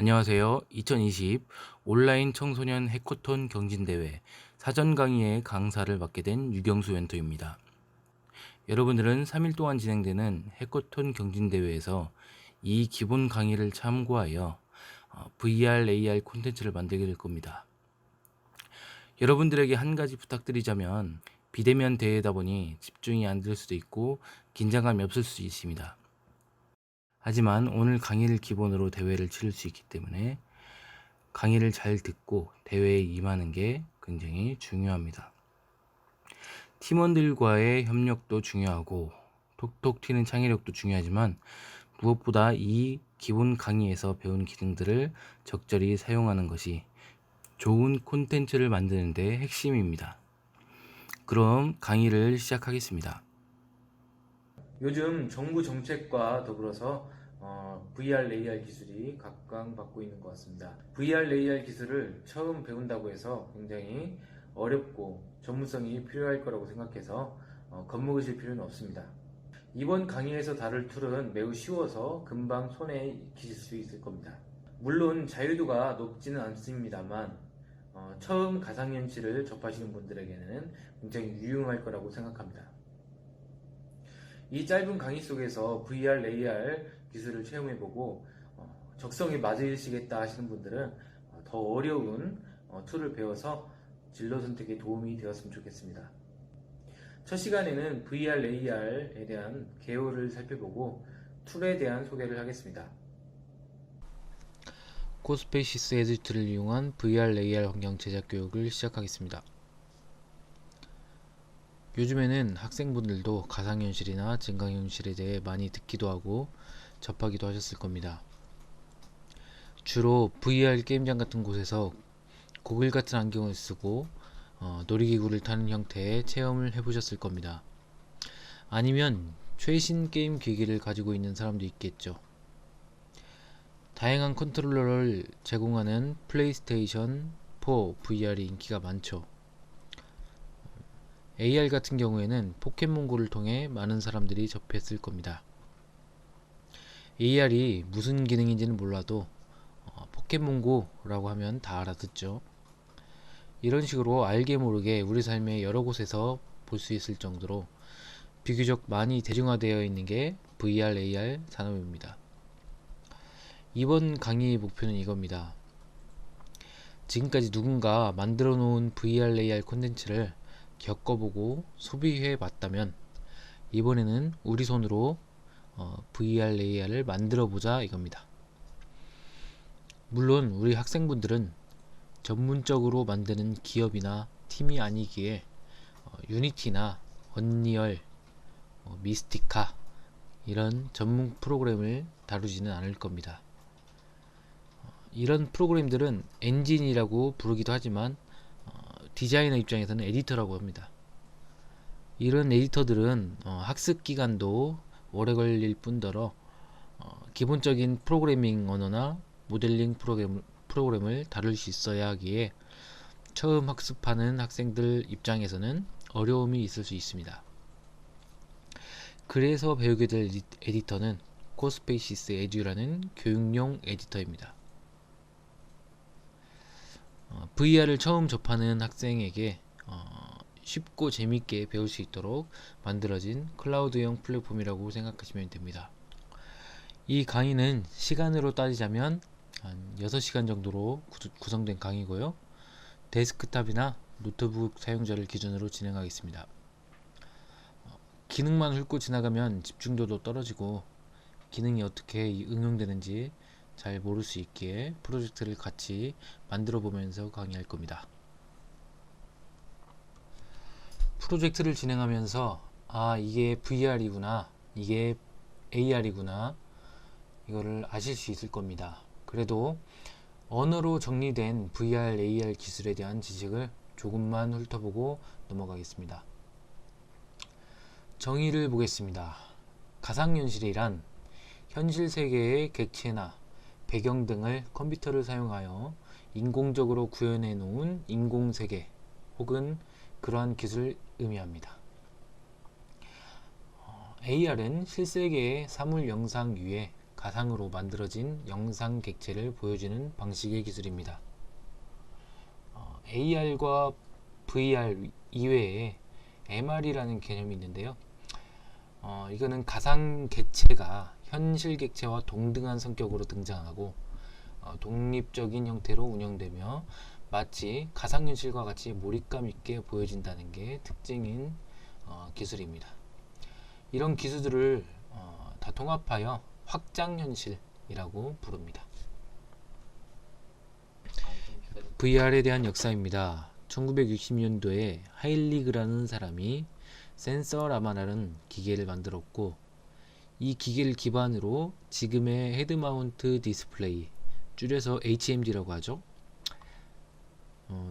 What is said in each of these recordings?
안녕하세요. 2020 온라인 청소년 해커톤 경진대회 사전 강의의 강사를 맡게 된 유경수 멘토입니다. 여러분들은 3일 동안 진행되는 해커톤 경진대회에서 이 기본 강의를 참고하여 VR, AR 콘텐츠를 만들게 될 겁니다. 여러분들에게 한 가지 부탁드리자면 비대면 대회다 보니 집중이 안 될 수도 있고 긴장감이 없을 수 있습니다. 하지만 오늘 강의를 기본으로 대회를 치를 수 있기 때문에 강의를 잘 듣고 대회에 임하는 게 굉장히 중요합니다. 팀원들과의 협력도 중요하고 톡톡 튀는 창의력도 중요하지만 무엇보다 이 기본 강의에서 배운 기능들을 적절히 사용하는 것이 좋은 콘텐츠를 만드는 데 핵심입니다. 그럼 강의를 시작하겠습니다. 요즘 정부 정책과 더불어서 VR, AR 기술이 각광받고 있는 것 같습니다. VR, AR 기술을 처음 배운다고 해서 굉장히 어렵고 전문성이 필요할 거라고 생각해서 겁먹으실 필요는 없습니다. 이번 강의에서 다룰 툴은 매우 쉬워서 금방 손에 익히실 수 있을 겁니다. 물론 자유도가 높지는 않습니다만 처음 가상현실을 접하시는 분들에게는 굉장히 유용할 거라고 생각합니다. 이 짧은 강의 속에서 VR, AR 기술을 체험해보고 적성에 맞으시겠다 하시는 분들은 더 어려운 툴을 배워서 진로 선택에 도움이 되었으면 좋겠습니다. 첫 시간에는 VR, AR에 대한 개요를 살펴보고 툴에 대한 소개를 하겠습니다. 코스페이시스 에디트를 이용한 VR, AR 환경 제작 교육을 시작하겠습니다. 요즘에는 학생분들도 가상현실이나 증강현실에 대해 많이 듣기도 하고 접하기도 하셨을 겁니다. 주로 VR 게임장 같은 곳에서 고글 같은 안경을 쓰고 놀이기구를 타는 형태의 체험을 해보셨을 겁니다. 아니면 최신 게임 기기를 가지고 있는 사람도 있겠죠. 다양한 컨트롤러를 제공하는 플레이스테이션 4 VR이 인기가 많죠. AR 같은 경우에는 포켓몬고를 통해 많은 사람들이 접했을 겁니다. AR이 무슨 기능인지는 몰라도 포켓몬고라고 하면 다 알아듣죠. 이런 식으로 알게 모르게 우리 삶의 여러 곳에서 볼 수 있을 정도로 비교적 많이 대중화되어 있는 게 VR, AR 산업입니다. 이번 강의의 목표는 이겁니다. 지금까지 누군가 만들어 놓은 VR, AR 콘텐츠를 겪어보고 소비해 봤다면 이번에는 우리 손으로 VR, AR을 만들어 보자 이겁니다. 물론 우리 학생분들은 전문적으로 만드는 기업이나 팀이 아니기에 유니티나 언리얼, 미스티카 이런 전문 프로그램을 다루지는 않을 겁니다. 이런 프로그램들은 엔진이라고 부르기도 하지만 디자이너 입장에서는 에디터라고 합니다. 이런 에디터들은 학습 기간도 오래 걸릴 뿐더러 기본적인 프로그래밍 언어나 모델링 프로그램을 다룰 수 있어야 하기에 처음 학습하는 학생들 입장에서는 어려움이 있을 수 있습니다. 그래서 배우게 될 에디터는 코스페이시스 에듀라는 교육용 에디터입니다. VR을 처음 접하는 학생에게 쉽고 재밌게 배울 수 있도록 만들어진 클라우드형 플랫폼이라고 생각하시면 됩니다. 이 강의는 시간으로 따지자면 한 6시간 정도로 구성된 강의고요. 데스크탑이나 노트북 사용자를 기준으로 진행하겠습니다. 기능만 훑고 지나가면 집중도도 떨어지고 기능이 어떻게 응용되는지 잘 모를 수 있기에 프로젝트를 같이 만들어 보면서 강의할 겁니다. 프로젝트를 진행하면서 이게 VR이구나, 이게 AR이구나 이거를 아실 수 있을 겁니다. 그래도 언어로 정리된 VR, AR 기술에 대한 지식을 조금만 훑어보고 넘어가겠습니다. 정의를 보겠습니다. 가상현실이란 현실 세계의 객체나 배경 등을 컴퓨터를 사용하여 인공적으로 구현해 놓은 인공세계 혹은 그러한 기술을 의미합니다. AR은 실세계의 사물 영상 위에 가상으로 만들어진 영상 객체를 보여주는 방식의 기술입니다. AR과 VR 이외에 MR이라는 개념이 있는데요. 이거는 가상 객체가 현실 객체와 동등한 성격으로 등장하고 독립적인 형태로 운영되며 마치 가상현실과 같이 몰입감 있게 보여진다는 게 특징인 기술입니다. 이런 기술들을 다 통합하여 확장현실이라고 부릅니다. VR에 대한 역사입니다. 1960년도에 하일리그라는 사람이 센서라마라는 기계를 만들었고, 이 기계를 기반으로 지금의 헤드마운트 디스플레이, 줄여서 HMD라고 하죠.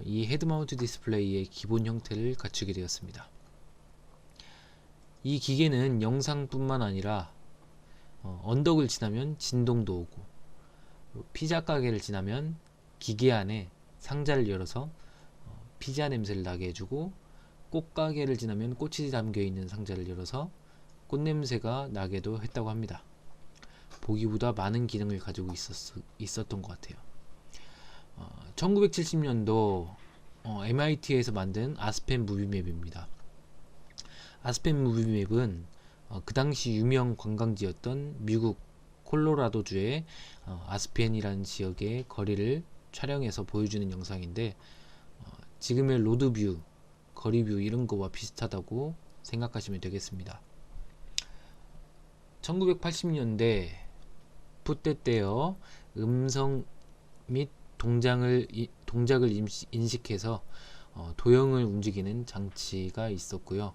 이 헤드마운트 디스플레이의 기본 형태를 갖추게 되었습니다. 이 기계는 영상뿐만 아니라 언덕을 지나면 진동도 오고, 피자 가게를 지나면 기계 안에 상자를 열어서 피자 냄새를 나게 해주고, 꽃가게를 지나면 꽃이 담겨있는 상자를 열어서 꽃 냄새가 나게도 했다고 합니다. 보기보다 많은 기능을 가지고 있었던 것 같아요. 1970년도 MIT에서 만든 아스펜 무비맵입니다. 아스펜 무비맵은 그 당시 유명 관광지였던 미국 콜로라도주의 아스펜이라는 지역의 거리를 촬영해서 보여주는 영상인데, 지금의 로드뷰, 거리뷰 이런 거와 비슷하다고 생각하시면 되겠습니다. 1980년대 풋대 떼어 음성 및 동작을 인식해서 도형을 움직이는 장치가 있었고요.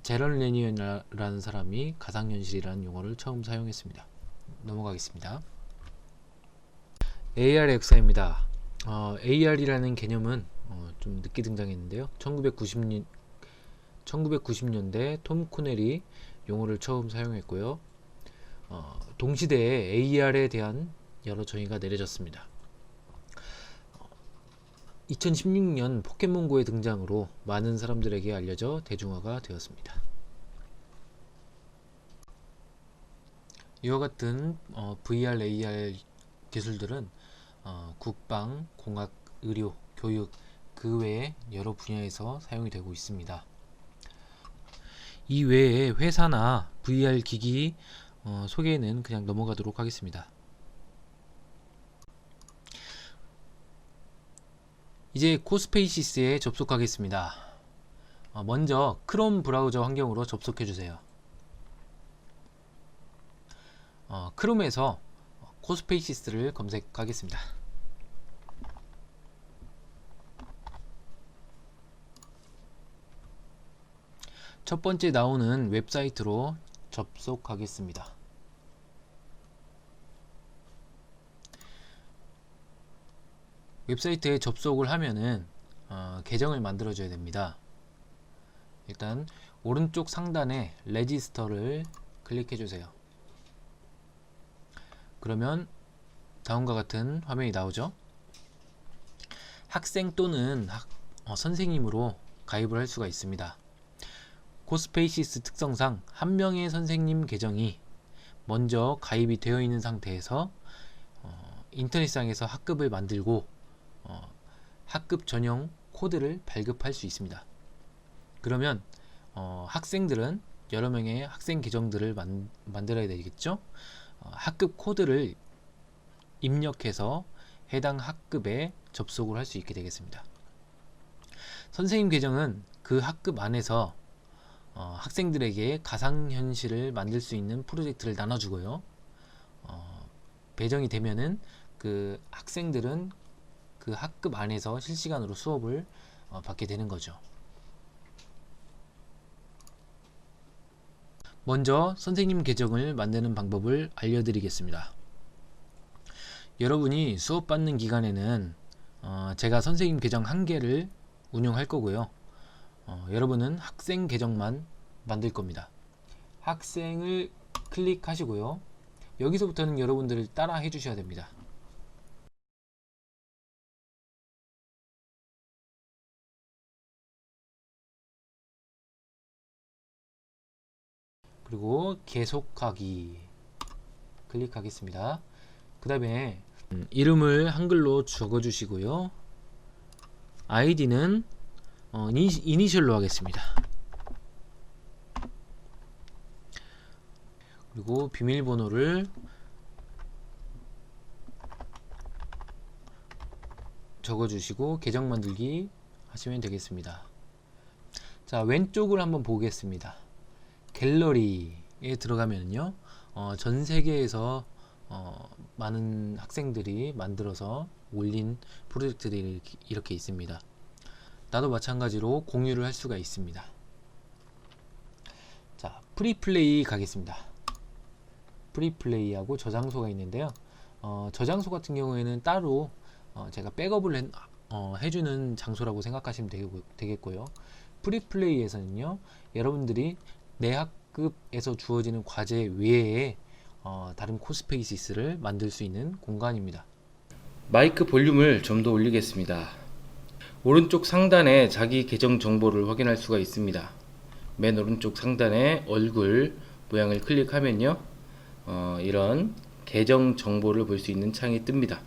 제런 레니언이라는 사람이 가상현실이라는 용어를 처음 사용했습니다. 넘어가겠습니다. AR 역사입니다. AR이라는 개념은 좀 늦게 등장했는데요. 1990년대 톰 코넬이 용어를 처음 사용했고요. 동시대에 AR에 대한 여러 정의가 내려졌습니다. 2016년 포켓몬고의 등장으로 많은 사람들에게 알려져 대중화가 되었습니다. 이와 같은 VR, AR 기술들은 국방, 공학, 의료, 교육 그 외에 여러 분야에서 사용이 되고 있습니다. 이 외에 회사나 VR 기기 소개는 그냥 넘어가도록 하겠습니다. 이제 코스페이시스에 접속하겠습니다. 먼저 크롬 브라우저 환경으로 접속해 주세요. 크롬에서 코스페이시스를 검색하겠습니다. 첫 번째 나오는 웹사이트로 접속하겠습니다. 웹사이트에 접속을 하면은 계정을 만들어 줘야 됩니다. 일단 오른쪽 상단에 레지스터를 클릭해 주세요. 그러면 다음과 같은 화면이 나오죠. 학생 또는 선생님으로 가입을 할 수가 있습니다. 코스페이시스 특성상 한 명의 선생님 계정이 먼저 가입이 되어 있는 상태에서 인터넷상에서 학급을 만들고 학급 전용 코드를 발급할 수 있습니다. 그러면 학생들은 여러 명의 학생 계정들을 만들어야 되겠죠. 학급 코드를 입력해서 해당 학급에 접속을 할 수 있게 되겠습니다. 선생님 계정은 그 학급 안에서 학생들에게 가상현실을 만들 수 있는 프로젝트를 나눠주고요. 배정이 되면은 그 학생들은 그 학급 안에서 실시간으로 수업을 받게 되는 거죠. 먼저 선생님 계정을 만드는 방법을 알려드리겠습니다. 여러분이 수업 받는 기간에는 제가 선생님 계정 한 개를 운영할 거고요. 여러분은 학생 계정만 만들 겁니다. 학생을 클릭하시고요. 여기서부터는 여러분들을 따라 해주셔야 됩니다. 그리고 계속하기. 클릭하겠습니다. 그 다음에 이름을 한글로 적어 주시고요. 아이디는 이니셜로 하겠습니다. 그리고 비밀번호를 적어주시고 계정 만들기 하시면 되겠습니다. 자, 왼쪽을 한번 보겠습니다. 갤러리에 들어가면요, 전 세계에서 많은 학생들이 만들어서 올린 프로젝트들이 이렇게 있습니다. 나도 마찬가지로 공유를 할 수가 있습니다. 자, 프리플레이 가겠습니다. 프리플레이하고 저장소가 있는데요. 저장소 같은 경우에는 따로 제가 백업을 해주는 장소라고 생각하시면 되겠고요. 프리플레이에서는요, 여러분들이 내 학급에서 주어지는 과제 외에 다른 코스페이시스를 만들 수 있는 공간입니다. 마이크 볼륨을 좀 더 올리겠습니다. 오른쪽 상단에 자기 계정 정보를 확인할 수가 있습니다. 맨 오른쪽 상단에 얼굴 모양을 클릭하면요, 이런 계정 정보를 볼 수 있는 창이 뜹니다.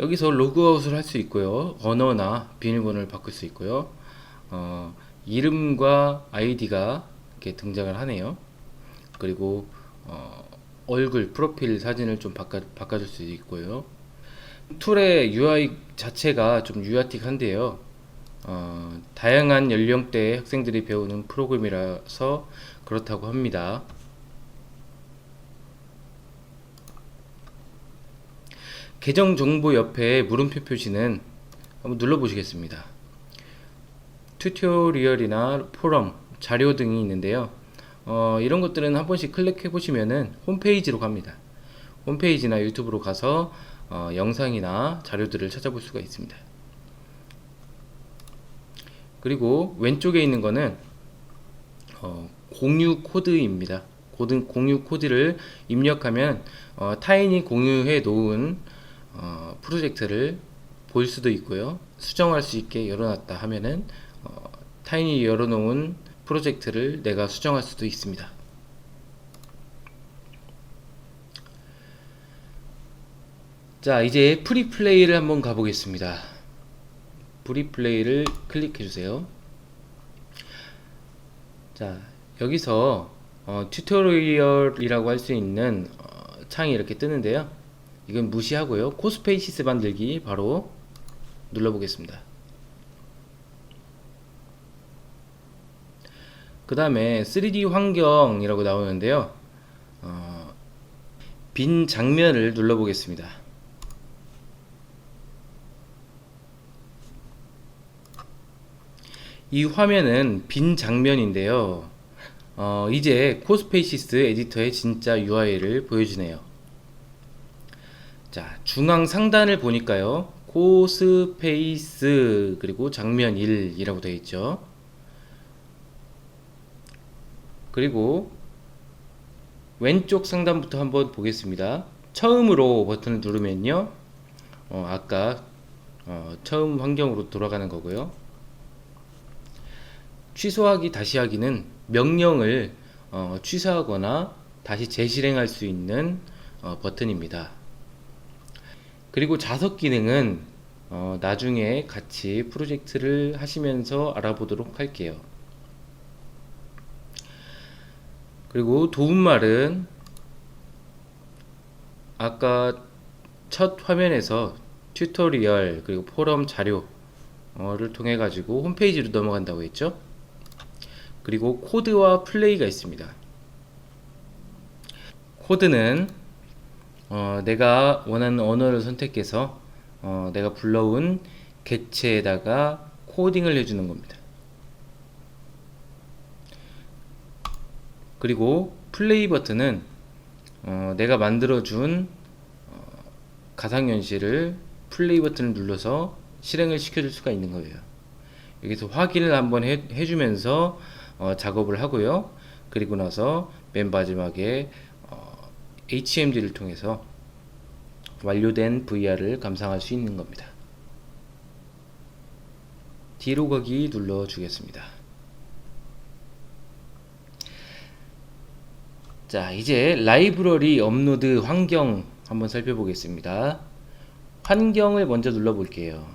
여기서 로그아웃을 할 수 있고요, 언어나 비밀번호를 바꿀 수 있고요, 이름과 아이디가 이렇게 등장을 하네요. 그리고 얼굴 프로필 사진을 좀 바꿔줄 수 있고요. 툴의 UI 자체가 좀 유아틱한데요, 다양한 연령대의 학생들이 배우는 프로그램이라서 그렇다고 합니다. 계정 정보 옆에 물음표 표시는 한번 눌러 보시겠습니다. 튜토리얼이나 포럼, 자료 등이 있는데요, 이런 것들은 한 번씩 클릭해 보시면은 홈페이지로 갑니다. 홈페이지나 유튜브로 가서 영상이나 자료들을 찾아볼 수가 있습니다. 그리고 왼쪽에 있는 거는 공유 코드입니다. 공유 코드를 입력하면 타인이 공유해 놓은 프로젝트를 볼 수도 있고요, 수정할 수 있게 열어놨다 하면은 타인이 열어놓은 프로젝트를 내가 수정할 수도 있습니다. 자, 이제 프리플레이를 한번 가보겠습니다. 프리플레이를 클릭해 주세요. 자, 여기서 튜토리얼이라고 할 수 있는 창이 이렇게 뜨는데요, 이건 무시하고요, 코스페이시스 만들기 바로 눌러보겠습니다. 그 다음에 3D 환경이라고 나오는데요, 빈 장면을 눌러보겠습니다. 이 화면은 빈 장면인데요, 이제 코스페이시스 에디터의 진짜 UI를 보여주네요. 자, 중앙 상단을 보니까요, 코스페이스 그리고 장면 1이라고 되어 있죠. 그리고 왼쪽 상단부터 한번 보겠습니다. 처음으로 버튼을 누르면요, 아까 처음 환경으로 돌아가는 거고요. 취소하기 다시 하기는 명령을 취소하거나 다시 재실행할 수 있는 버튼입니다. 그리고 자석 기능은 나중에 같이 프로젝트를 하시면서 알아보도록 할게요. 그리고 도움말은 아까 첫 화면에서 튜토리얼 그리고 포럼 자료를 통해 가지고 홈페이지로 넘어간다고 했죠. 그리고 코드와 플레이가 있습니다. 코드는 내가 원하는 언어를 선택해서 내가 불러온 객체에다가 코딩을 해주는 겁니다. 그리고 플레이 버튼은 내가 만들어준 가상현실을 플레이 버튼을 눌러서 실행을 시켜줄 수가 있는 거예요. 여기서 확인을 한번 해주면서 작업을 하고요. 그리고 나서 맨 마지막에 HMD를 통해서 완료된 VR을 감상할 수 있는 겁니다. 뒤로 가기 눌러 주겠습니다. 자, 이제 라이브러리 업로드 환경 한번 살펴보겠습니다. 환경을 먼저 눌러볼게요.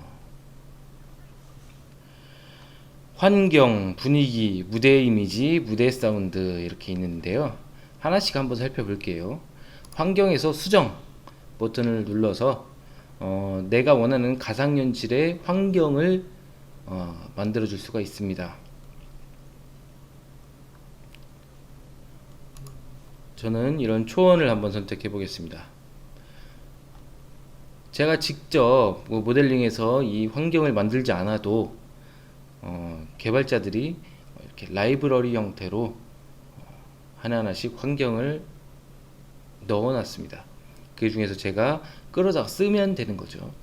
환경, 분위기, 무대 이미지, 무대 사운드 이렇게 있는데요. 하나씩 한번 살펴볼게요. 환경에서 수정 버튼을 눌러서 내가 원하는 가상현실의 환경을 만들어 줄 수가 있습니다. 저는 이런 초원을 한번 선택해 보겠습니다. 제가 직접 모델링해서 이 환경을 만들지 않아도 개발자들이 이렇게 라이브러리 형태로 하나하나씩 환경을 넣어 놨습니다. 그 중에서 제가 끌어다가 쓰면 되는 거죠.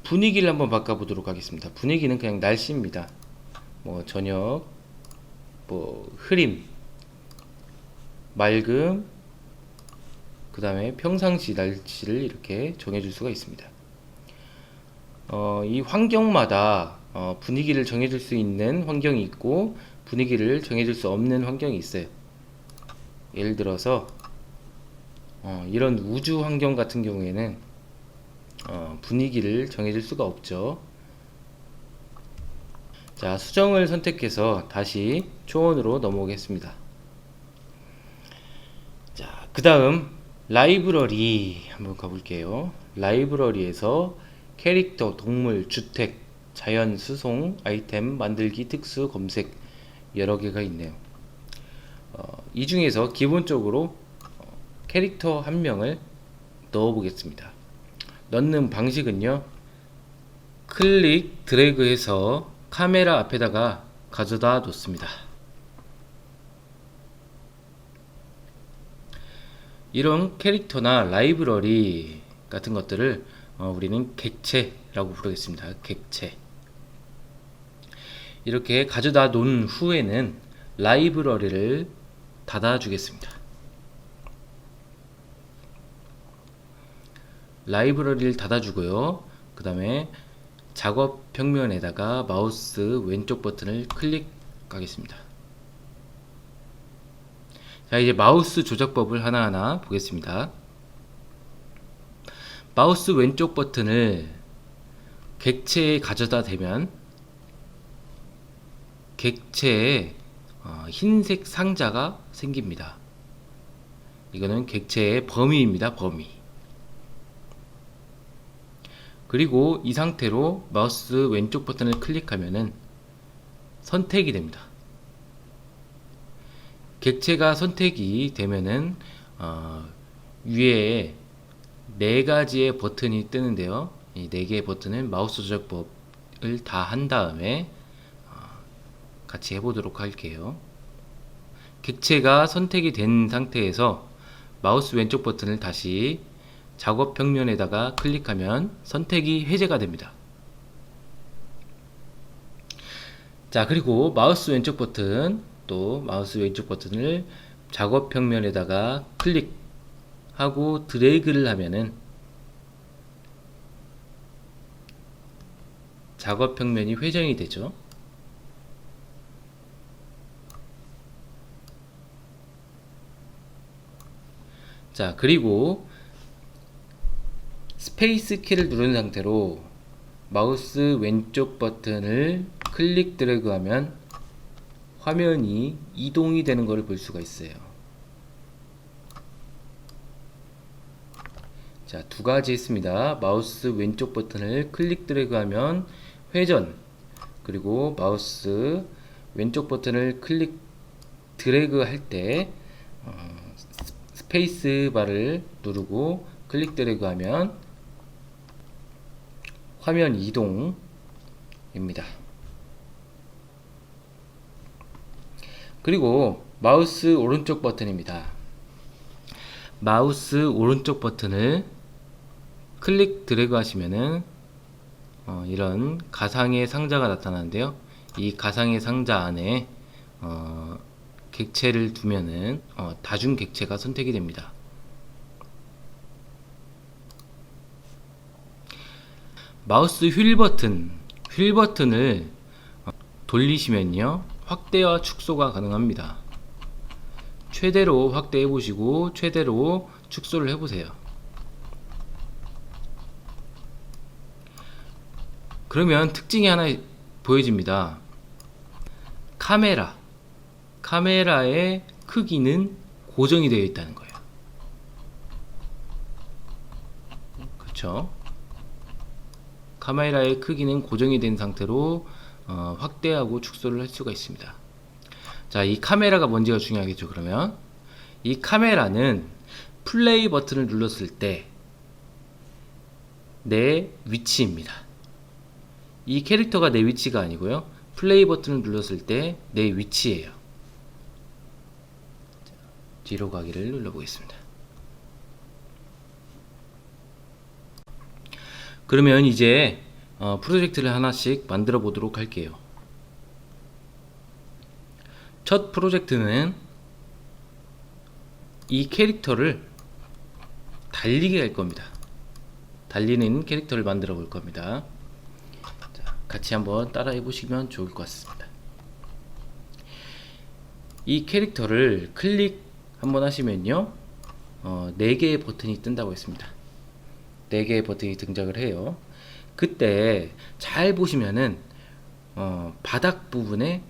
분위기를 한번 바꿔 보도록 하겠습니다. 분위기는 그냥 날씨입니다. 뭐 저녁, 뭐 흐림, 맑음, 그 다음에 평상시 날씨를 이렇게 정해줄 수가 있습니다. 이 환경마다 분위기를 정해줄 수 있는 환경이 있고 분위기를 정해줄 수 없는 환경이 있어요. 예를 들어서 이런 우주 환경 같은 경우에는 분위기를 정해줄 수가 없죠. 자, 수정을 선택해서 다시 초원으로 넘어오겠습니다. 자, 그 다음 라이브러리 한번 가볼게요. 라이브러리에서 캐릭터, 동물, 주택, 자연, 수송, 아이템, 만들기, 특수, 검색 여러 개가 있네요. 이 중에서 기본적으로 캐릭터 한 명을 넣어 보겠습니다. 넣는 방식은요, 클릭 드래그해서 카메라 앞에다가 가져다 놓습니다. 이런 캐릭터나 라이브러리 같은 것들을 우리는 객체라고 부르겠습니다. 객체. 이렇게 가져다 놓은 후에는 라이브러리를 닫아 주겠습니다. 라이브러리를 닫아 주고요. 그 다음에 작업 평면에다가 마우스 왼쪽 버튼을 클릭하겠습니다. 자, 이제 마우스 조작법을 하나하나 보겠습니다. 마우스 왼쪽 버튼을 객체에 가져다 대면 객체에 흰색 상자가 생깁니다. 이거는 객체의 범위입니다. 범위. 그리고 이 상태로 마우스 왼쪽 버튼을 클릭하면은 선택이 됩니다. 객체가 선택이 되면은 위에 네 가지의 버튼이 뜨는데요. 이 네 개의 버튼은 마우스 조작법을 다 한 다음에 같이 해보도록 할게요. 객체가 선택이 된 상태에서 마우스 왼쪽 버튼을 다시 작업 평면에다가 클릭하면 선택이 해제가 됩니다. 자, 그리고 마우스 왼쪽 버튼, 또 마우스 왼쪽 버튼을 작업 평면에다가 클릭하고 드래그를 하면은 작업 평면이 회전이 되죠. 자, 그리고 스페이스 키를 누른 상태로 마우스 왼쪽 버튼을 클릭 드래그 하면 화면이 이동이 되는 것을 볼 수가 있어요. 자, 두 가지 있습니다. 마우스 왼쪽 버튼을 클릭 드래그 하면 회전, 그리고 마우스 왼쪽 버튼을 클릭 드래그 할 때 스페이스 바를 누르고 클릭 드래그 하면 화면 이동입니다. 그리고 마우스 오른쪽 버튼입니다. 마우스 오른쪽 버튼을 클릭 드래그 하시면은 이런 가상의 상자가 나타나는데요. 이 가상의 상자 안에 객체를 두면은 다중 객체가 선택이 됩니다. 마우스 휠 버튼을 돌리시면요, 확대와 축소가 가능합니다. 최대로 확대해 보시고 최대로 축소를 해 보세요. 그러면 특징이 하나 보여집니다. 카메라의 크기는 고정이 되어 있다는 거예요. 그렇죠? 카메라의 크기는 고정이 된 상태로 확대하고 축소를 할 수가 있습니다. 자, 이 카메라가 뭔지가 중요하겠죠. 그러면 이 카메라는 플레이 버튼을 눌렀을 때 내 위치입니다. 이 캐릭터가 내 위치가 아니고요. 플레이 버튼을 눌렀을 때 내 위치예요. 뒤로 가기를 눌러보겠습니다. 그러면 이제 프로젝트를 하나씩 만들어 보도록 할게요. 첫 프로젝트는 이 캐릭터를 달리게 할 겁니다. 달리는 캐릭터를 만들어 볼 겁니다. 자, 같이 한번 따라해 보시면 좋을 것 같습니다. 이 캐릭터를 클릭 한번 하시면요, 4개의 버튼이 뜬다고 했습니다. 4개의 버튼이 등장을 해요. 그때 잘 보시면은 바닥 부분에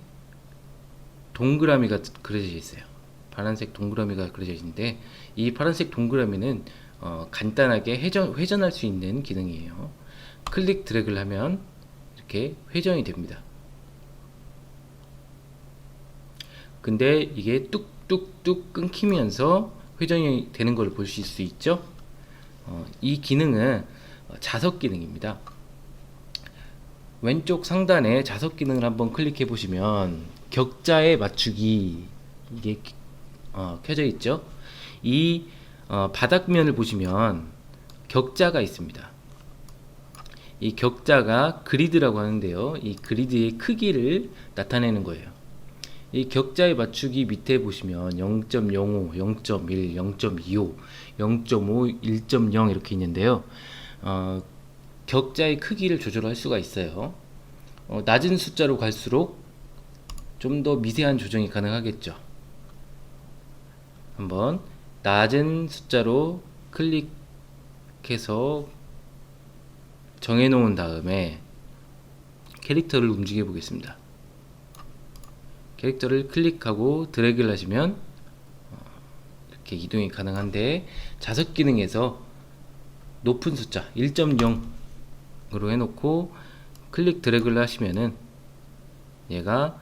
동그라미가 그려져 있어요. 파란색 동그라미가 그려져 있는데, 이 파란색 동그라미는 간단하게 회전할 수 있는 기능이에요. 클릭 드래그를 하면 이렇게 회전이 됩니다. 근데 이게 뚝뚝뚝 끊기면서 회전이 되는 걸 보실 수 있죠. 이 기능은 자석 기능입니다. 왼쪽 상단에 자석 기능을 한번 클릭해 보시면 격자에 맞추기, 이게 켜져 있죠. 이 바닥면을 보시면 격자가 있습니다. 이 격자가 그리드라고 하는데요, 이 그리드의 크기를 나타내는 거예요. 이 격자에 맞추기 밑에 보시면 0.05, 0.1, 0.25, 0.5, 1.0 이렇게 있는데요. 격자의 크기를 조절할 수가 있어요. 낮은 숫자로 갈수록 좀 더 미세한 조정이 가능하겠죠. 한번 낮은 숫자로 클릭해서 정해 놓은 다음에 캐릭터를 움직여 보겠습니다. 캐릭터를 클릭하고 드래그를 하시면 이렇게 이동이 가능한데, 자석 기능에서 높은 숫자 1.0으로 해놓고 클릭 드래그를 하시면은 얘가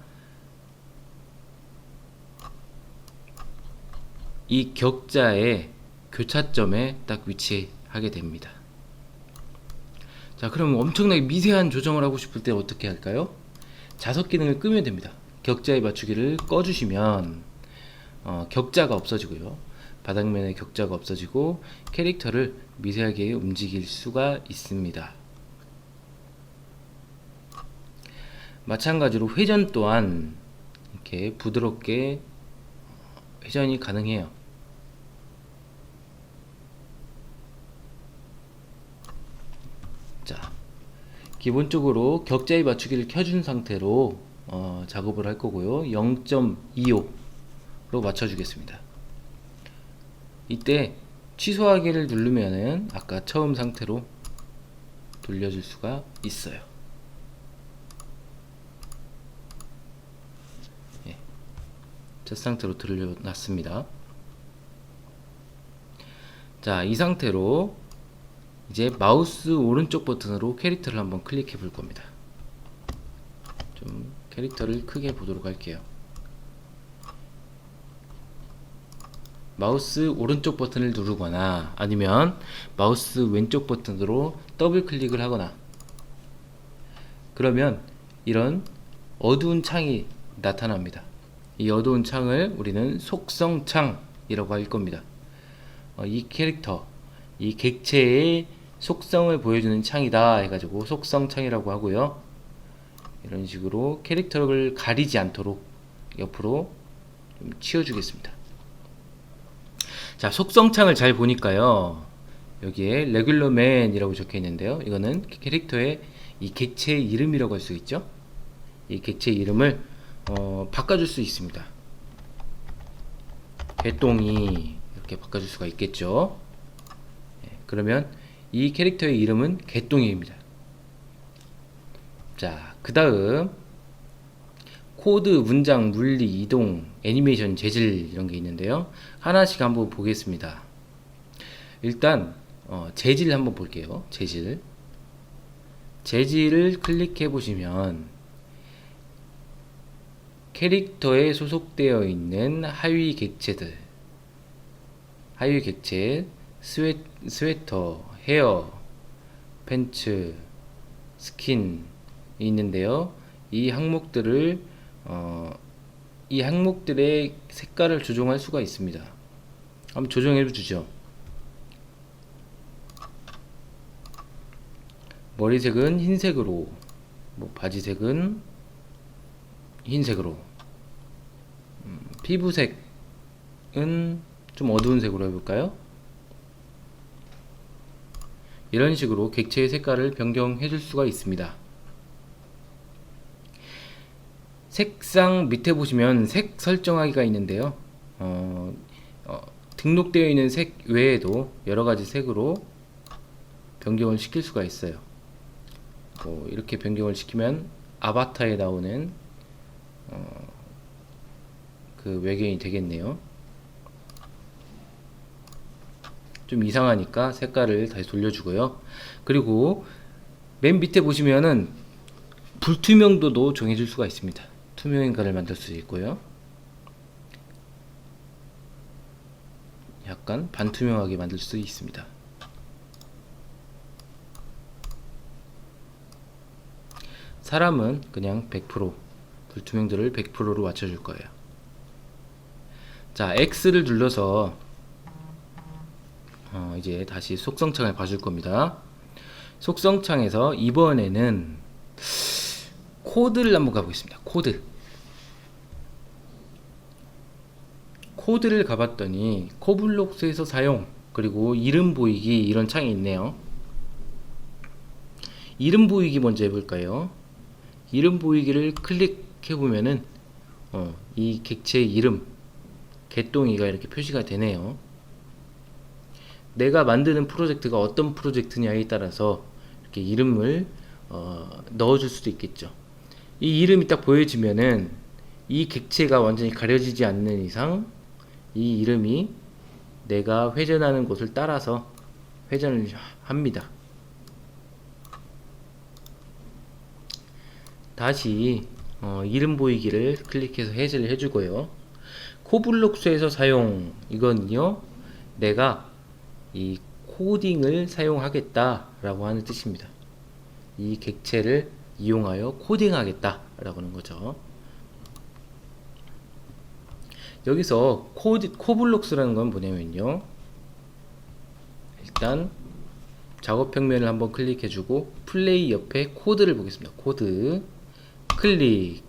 이 격자의 교차점에 딱 위치하게 됩니다. 자, 그럼 엄청나게 미세한 조정을 하고 싶을 때 어떻게 할까요? 자석 기능을 끄면 됩니다. 격자에 맞추기를 꺼주시면 격자가 없어지고요, 바닥면에 격자가 없어지고 캐릭터를 미세하게 움직일 수가 있습니다. 마찬가지로 회전 또한 이렇게 부드럽게 회전이 가능해요. 자, 기본적으로 격자에 맞추기를 켜준 상태로 작업을 할 거고요. 0.25로 맞춰주겠습니다. 이때 취소하기를 누르면은 아까 처음 상태로 돌려줄 수가 있어요. 예, 첫 상태로 돌려놨습니다. 자, 이 상태로 이제 마우스 오른쪽 버튼으로 캐릭터를 한번 클릭해 볼 겁니다. 좀 캐릭터를 크게 보도록 할게요. 마우스 오른쪽 버튼을 누르거나 아니면 마우스 왼쪽 버튼으로 더블 클릭을 하거나, 그러면 이런 어두운 창이 나타납니다. 이 어두운 창을 우리는 속성창이라고 할 겁니다. 이 캐릭터, 이 객체의 속성을 보여주는 창이다 해가지고 속성창이라고 하고요. 이런 식으로 캐릭터를 가리지 않도록 옆으로 좀 치워주겠습니다. 자, 속성창을 잘 보니까요, 여기에 레귤러맨이라고 적혀 있는데요, 이거는 캐릭터의 이 객체의 이름이라고 할 수 있죠. 이 객체의 이름을 바꿔줄 수 있습니다. 개똥이 이렇게 바꿔줄 수가 있겠죠. 그러면 이 캐릭터의 이름은 개똥이입니다. 자, 그 다음 코드, 문장, 물리, 이동, 애니메이션, 재질 이런 게 있는데요. 하나씩 한번 보겠습니다. 일단 재질 한번 볼게요. 재질을 클릭해 보시면 캐릭터에 소속되어 있는 하위 객체, 스웨터, 헤어, 팬츠, 스킨 있는데요. 이 항목들의 색깔을 조정할 수가 있습니다. 한번 조정해 주죠. 머리색은 흰색으로, 바지색은 흰색으로, 피부색은 좀 어두운 색으로 해볼까요? 이런 식으로 객체의 색깔을 변경해 줄 수가 있습니다. 색상 밑에 보시면 색 설정하기가 있는데요. 등록되어 있는 색 외에도 여러가지 색으로 변경을 시킬 수가 있어요. 이렇게 변경을 시키면 아바타에 나오는 그 외계인이 되겠네요. 좀 이상하니까 색깔을 다시 돌려주고요. 그리고 맨 밑에 보시면은 불투명도도 정해줄 수가 있습니다. 투명 인간을 만들 수 있고요. 약간 반투명하게 만들 수 있습니다. 사람은 그냥 100% 불투명도를 100%로 맞춰줄 거예요. 자, X를 눌러서 이제 다시 속성창을 봐줄 겁니다. 속성창에서 이번에는 코드를 한번 가보겠습니다. 코드를 가봤더니 코블록스에서 사용, 그리고 이름 보이기 이런 창이 있네요. 이름 보이기 먼저 해볼까요? 이름 보이기를 클릭해보면은 이 객체의 이름, 개똥이가 이렇게 표시가 되네요. 내가 만드는 프로젝트가 어떤 프로젝트냐에 따라서 이렇게 이름을 넣어줄 수도 있겠죠. 이 이름이 딱 보여지면은 이 객체가 완전히 가려지지 않는 이상 이 이름이 내가 회전하는 곳을 따라서 회전을 합니다. 다시 이름 보이기를 클릭해서 해제를 해주고요. 코블록스에서 사용, 이건요 내가 이 코딩을 사용하겠다 라고 하는 뜻입니다. 이 객체를 이용하여 코딩하겠다 라고 하는 거죠. 여기서 코블록스라는 건 뭐냐면요, 일단 작업 평면을 한번 클릭해주고 플레이 옆에 코드를 보겠습니다. 코드 클릭해서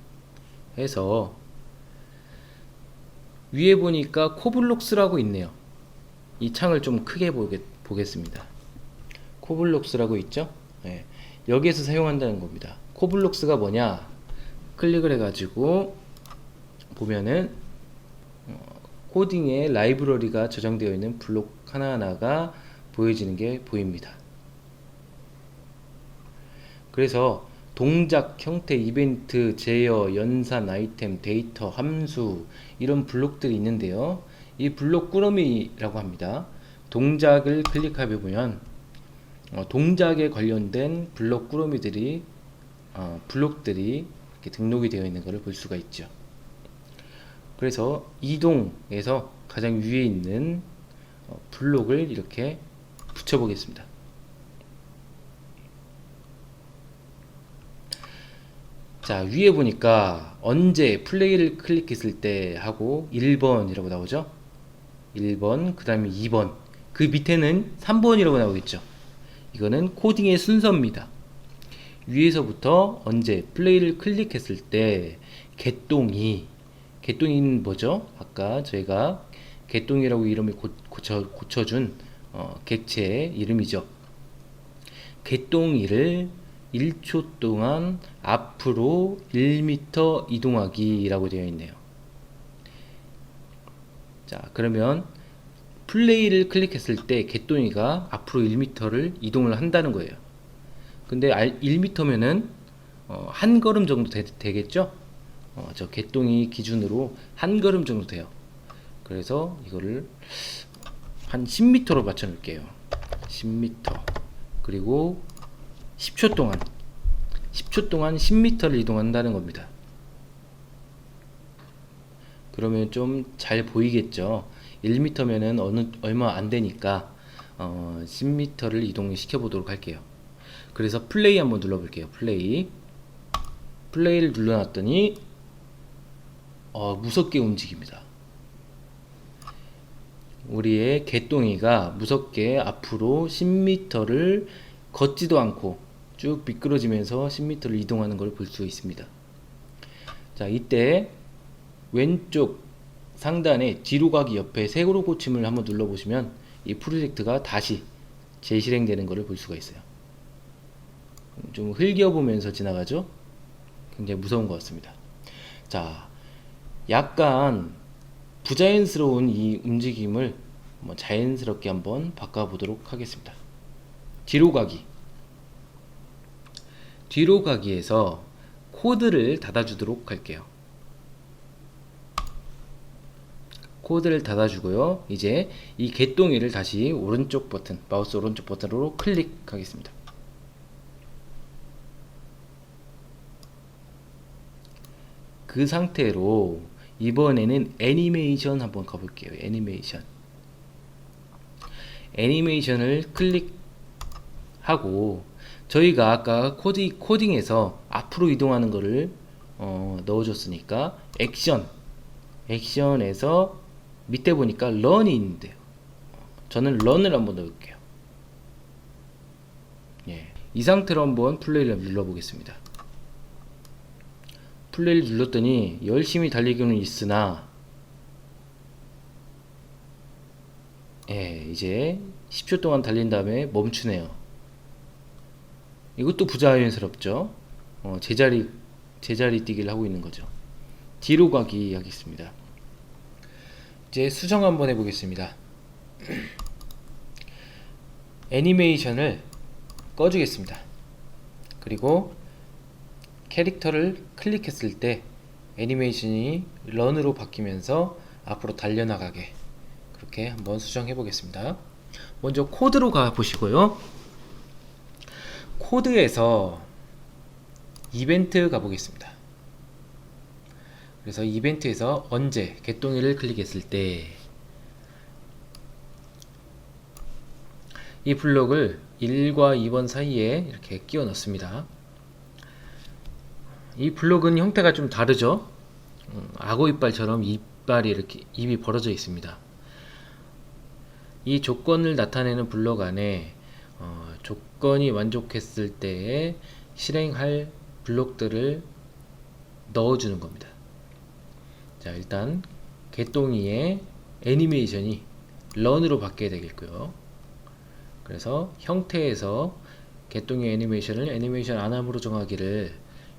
위에 보니까 코블록스라고 있네요. 이 창을 좀 크게 보겠습니다. 코블록스라고 있죠? 네. 여기에서 사용한다는 겁니다. 코블록스가 뭐냐? 클릭을 해가지고 보면은 코딩의 라이브러리가 저장되어 있는 블록 하나하나가 보여지는 게 보입니다. 그래서 동작, 형태, 이벤트, 제어, 연산, 아이템, 데이터, 함수 이런 블록들이 있는데요. 이 블록 꾸러미라고 합니다. 동작을 클릭해 보면 동작에 관련된 블록 꾸러미들이 블록들이 이렇게 등록이 되어 있는 것을 볼 수가 있죠. 그래서 이동에서 가장 위에 있는 블록을 이렇게 붙여 보겠습니다. 자, 위에 보니까 언제 플레이를 클릭했을 때 하고 1번이라고 나오죠. 1번, 그 다음에 2번, 그 밑에는 3번이라고 나오겠죠. 이거는 코딩의 순서입니다. 위에서부터 언제 플레이를 클릭했을 때 개똥이는 뭐죠? 아까 저희가 개똥이라고 이름을 고쳐준 객체의 이름이죠. 개똥이를 1초 동안 앞으로 1m 이동하기 라고 되어 있네요. 자, 그러면 플레이를 클릭했을 때 개똥이가 앞으로 1m를 이동을 한다는 거예요. 근데 1m면은 한 걸음 정도 되겠죠? 저 개똥이 기준으로 한 걸음 정도 돼요. 그래서 이거를 한 10m로 맞춰 놓을게요. 10m. 그리고 10초 동안 10m를 이동한다는 겁니다. 그러면 좀 잘 보이겠죠? 1m면은 얼마 안 되니까 10m를 이동시켜 보도록 할게요. 그래서 플레이 한번 눌러 볼게요. 플레이를 눌러놨더니 무섭게 움직입니다. 우리의 개똥이가 무섭게 앞으로 10m를 걷지도 않고 쭉 미끄러지면서 10m를 이동하는 걸 볼 수 있습니다. 자, 이때 왼쪽 상단에 뒤로 가기 옆에 세로 고침을 한번 눌러보시면 이 프로젝트가 다시 재실행되는 것을 볼 수가 있어요. 좀 흘겨보면서 지나가죠? 굉장히 무서운 것 같습니다. 자, 약간 부자연스러운 이 움직임을 자연스럽게 한번 바꿔보도록 하겠습니다. 뒤로 가기에서 코드를 닫아주도록 할게요. 코드를 닫아주고요. 이제 이 개똥이를 다시 오른쪽 버튼, 마우스 오른쪽 버튼으로 클릭하겠습니다. 그 상태로 이번에는 애니메이션 한번 가볼게요. 애니메이션을 클릭하고 저희가 아까 코딩에서 앞으로 이동하는 거를 넣어줬으니까 액션에서 밑에 보니까 런이 있는데요. 저는 런을 한번 넣을게요. 예, 이 상태로 한번 플레이를 눌러보겠습니다. 플레이를 눌렀더니 열심히 달리기는 있으나 이제 10초 동안 달린 다음에 멈추네요. 이것도 부자연스럽죠. 제자리 뛰기를 하고 있는 거죠. 뒤로 가기 하겠습니다. 이제 수정 한번 해보겠습니다. 애니메이션을 꺼주겠습니다. 그리고 캐릭터를 클릭했을 때 애니메이션이 런으로 바뀌면서 앞으로 달려나가게 그렇게 한번 수정해 보겠습니다. 먼저 코드로 가 보시고요. 코드에서 이벤트 가 보겠습니다. 그래서 이벤트에서 언제 개똥이를 클릭했을 때 이 블록을 1과 2번 사이에 이렇게 끼워 넣습니다. 이 블록은 형태가 좀 다르죠. 악어 이빨처럼 이빨이 이렇게 입이 벌어져 있습니다. 이 조건을 나타내는 블록 안에 조건이 만족했을 때에 실행할 블록들을 넣어주는 겁니다. 자, 일단 개똥이의 애니메이션이 런으로 바뀌어야 되겠고요. 그래서 형태에서 개똥이 애니메이션을 애니메이션 안함으로 정하기를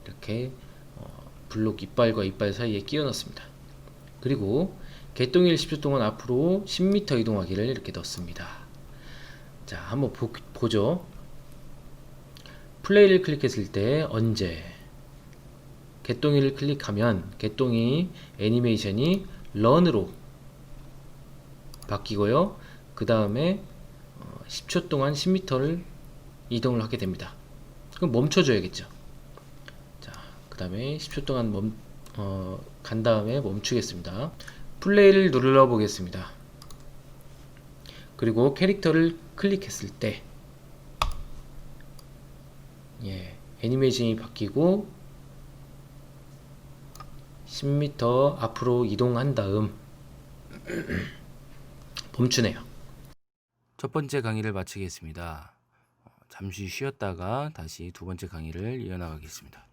이렇게 블록 이빨과 이빨 사이에 끼워 넣습니다. 그리고 개똥이를 10초 동안 앞으로 10m 이동하기를 이렇게 넣습니다. 자, 한번 보죠. 플레이를 클릭했을 때 언제 개똥이를 클릭하면 개똥이 애니메이션이 런으로 바뀌고요. 그 다음에 10초 동안 10m를 이동을 하게 됩니다. 그럼 멈춰줘야겠죠. 자, 그 다음에 10초 동안 간 다음에 멈추겠습니다. 플레이를 눌러 보겠습니다. 그리고 캐릭터를 클릭했을 때 애니메이션이 바뀌고 10m 앞으로 이동한 다음 멈추네요. 첫 번째 강의를 마치겠습니다. 잠시 쉬었다가 다시 두 번째 강의를 이어나가겠습니다.